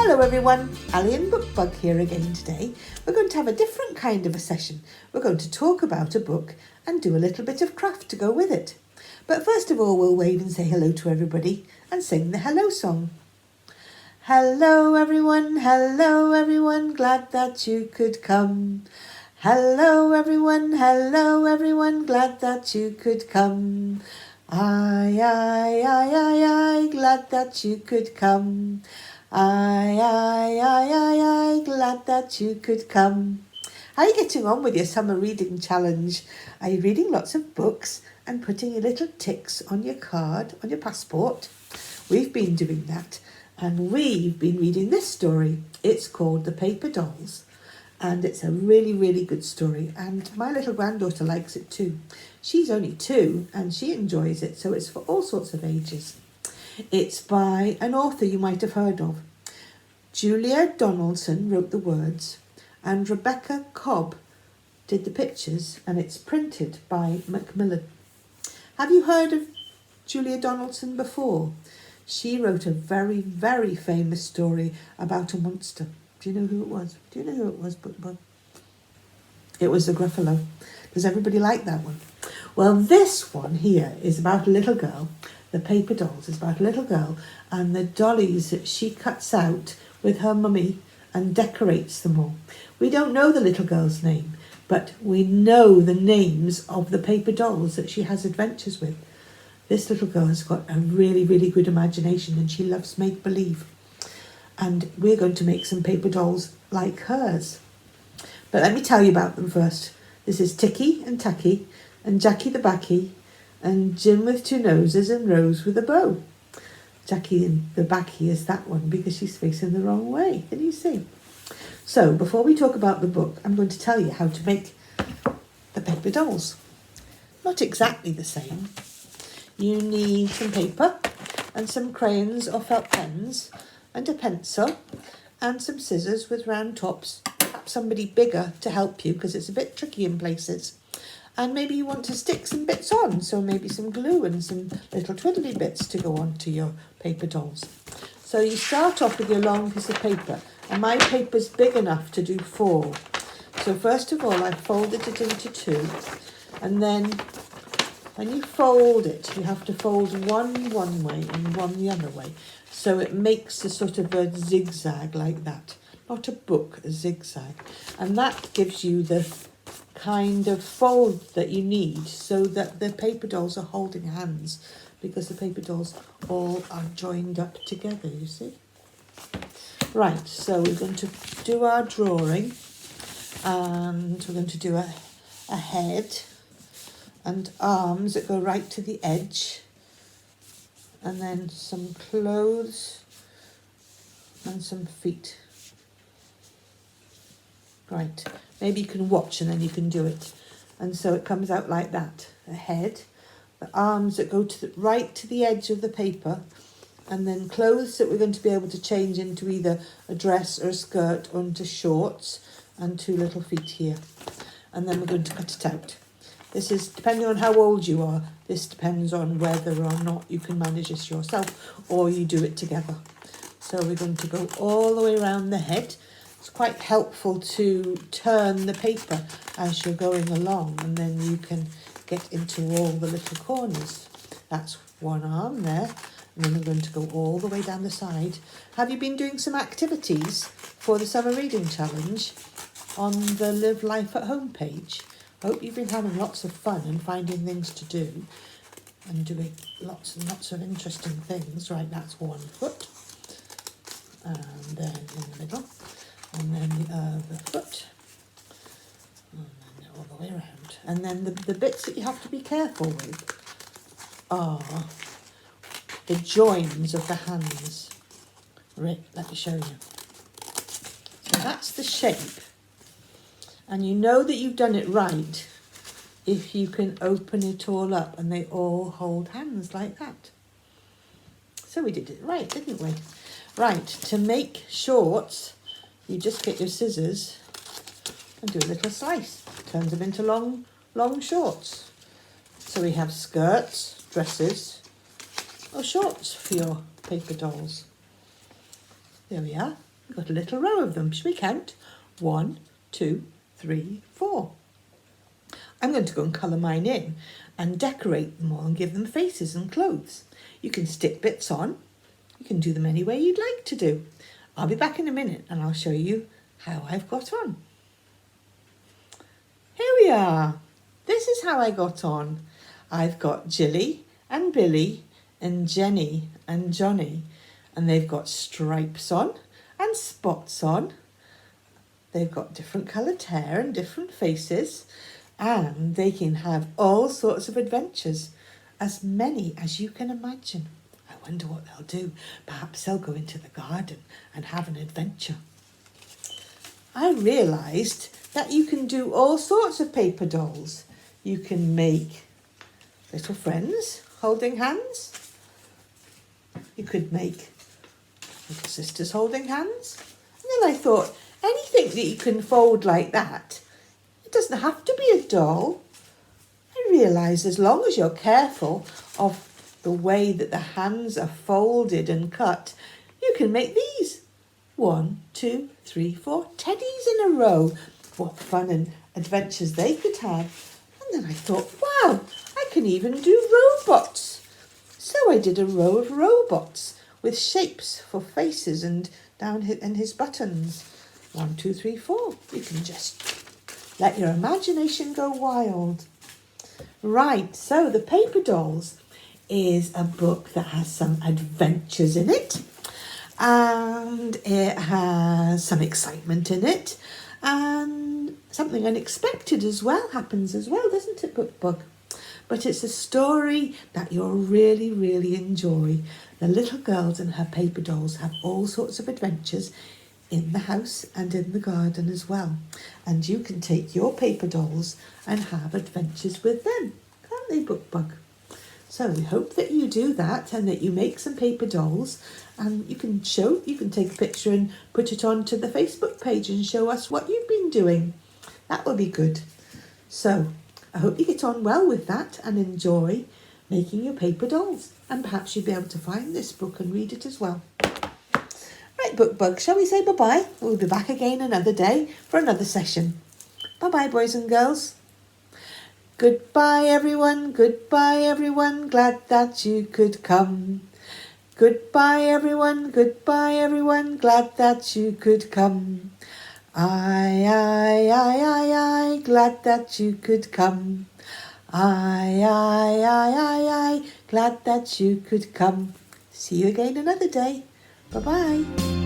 Hello everyone, Ali and Bookbug here again today. We're going to have a different kind of a session. We're going to talk about a book and do a little bit of craft to go with it. But first of all, we'll wave and say hello to everybody and sing the hello song. Hello everyone, glad that you could come. Hello everyone, glad that you could come. Aye, glad that you could come. Aye, glad that you could come. How are you getting on with your summer reading challenge? Are you reading lots of books and putting your little ticks on your card, on your passport? We've been doing that, and we've been reading this story. It's called The Paper Dolls, and it's a really, really good story, and my little granddaughter likes it too. She's only 2 and she enjoys it, so it's for all sorts of ages. It's by an author you might have heard of. Julia Donaldson wrote the words and Rebecca Cobb did the pictures, and it's printed by Macmillan. Have you heard of Julia Donaldson before? She wrote a very, very famous story about a monster. Do you know who it was? Bookbug? It was the Gruffalo. Does everybody like that one? Well, this one here is about a little girl. The Paper Dolls is about a little girl and the dollies that she cuts out with her mummy and decorates them all. We don't know the little girl's name, but we know the names of the paper dolls that she has adventures with. This little girl has got a really, really good imagination and she loves make-believe. And we're going to make some paper dolls like hers. But let me tell you about them first. This is Ticky and Tacky and Jackie the Backy and Jim with 2 noses and Rose with a bow. Jackie and the Backy is that one because she's facing the wrong way. Can you see? So before we talk about the book, I'm going to tell you how to make the paper dolls. Not exactly the same. You need some paper and some crayons or felt pens and a pencil and some scissors with round tops. Perhaps somebody bigger to help you because it's a bit tricky in places. And maybe you want to stick some bits on, so maybe some glue and some little twiddly bits to go on to your paper dolls. So you start off with your long piece of paper, and my paper's big enough to do 4. So first of all, I folded it into 2, and then when you fold it, you have to fold one way and one the other way. So it makes a sort of a zigzag like that. Not a book, a zigzag. And that gives you the kind of fold that you need so that the paper dolls are holding hands, because the paper dolls all are joined up together, you see. Right, so we're going to do our drawing, and we're going to do a head and arms that go right to the edge, and then some clothes and some feet. Right, maybe you can watch and then you can do it. And so it comes out like that. A head, the arms that go to right to the edge of the paper, and then clothes that we're going to be able to change into either a dress or a skirt or into shorts, and 2 little feet here. And then we're going to cut it out. This is, depending on how old you are, this depends on whether or not you can manage this yourself or you do it together. So we're going to go all the way around the head. It's quite helpful to turn the paper as you're going along, and then you can get into all the little corners. That's one arm there, and then we're going to go all the way down the side. Have you been doing some activities for the Summer Reading Challenge on the Live Life at Home page? I hope you've been having lots of fun and finding things to do and doing lots and lots of interesting things. Right, that's one foot, and then in the middle, and then the other foot, and then all the way around. And then the bits that you have to be careful with are the joins of the hands. Right, let me show you. So that's the shape. And you know that you've done it right if you can open it all up and they all hold hands like that. So we did it right, didn't we? Right, to make shorts, you just get your scissors and do a little slice. Turns them into long shorts. So we have skirts, dresses, or shorts for your paper dolls. There we are. We've got a little row of them. Should we count? 1, 2, 3, 4. I'm going to go and colour mine in and decorate them all and give them faces and clothes. You can stick bits on. You can do them any way you'd like to do. I'll be back in a minute and I'll show you how I've got on. Here we are. This is how I got on. I've got Jilly and Billy and Jenny and Johnny, and they've got stripes on and spots on. They've got different coloured hair and different faces, and they can have all sorts of adventures, as many as you can imagine. I wonder what they'll do. Perhaps they'll go into the garden and have an adventure. I realised that you can do all sorts of paper dolls. You can make little friends holding hands. You could make little sisters holding hands. And then I thought, anything that you can fold like that, it doesn't have to be a doll. I realise as long as you're careful of the way that the hands are folded and cut, you can make these. 1, 2, 3, 4 teddies in a row. What fun and adventures they could have. And then I thought, wow, I can even do robots. So I did a row of robots with shapes for faces and down his buttons. 1, 2, 3, 4. You can just let your imagination go wild. Right, so The Paper Dolls is a book that has some adventures in it, and it has some excitement in it, and something unexpected as well happens as well, doesn't it, Bookbug? But it's a story that you'll really, really enjoy. The little girls and her paper dolls have all sorts of adventures in the house and in the garden as well. And you can take your paper dolls and have adventures with them, can't they, Bookbug? So we hope that you do that and that you make some paper dolls, and you can take a picture and put it onto the Facebook page and show us what you've been doing. That will be good. So I hope you get on well with that and enjoy making your paper dolls. And perhaps you'll be able to find this book and read it as well. Right, Bookbug, shall we say bye-bye? We'll be back again another day for another session. Bye-bye, boys and girls. Goodbye, everyone. Goodbye, everyone. Glad that you could come. Goodbye, everyone. Goodbye, everyone. Glad that you could come. I, glad that you could come. I, glad that you could come. See you again another day. Bye-bye.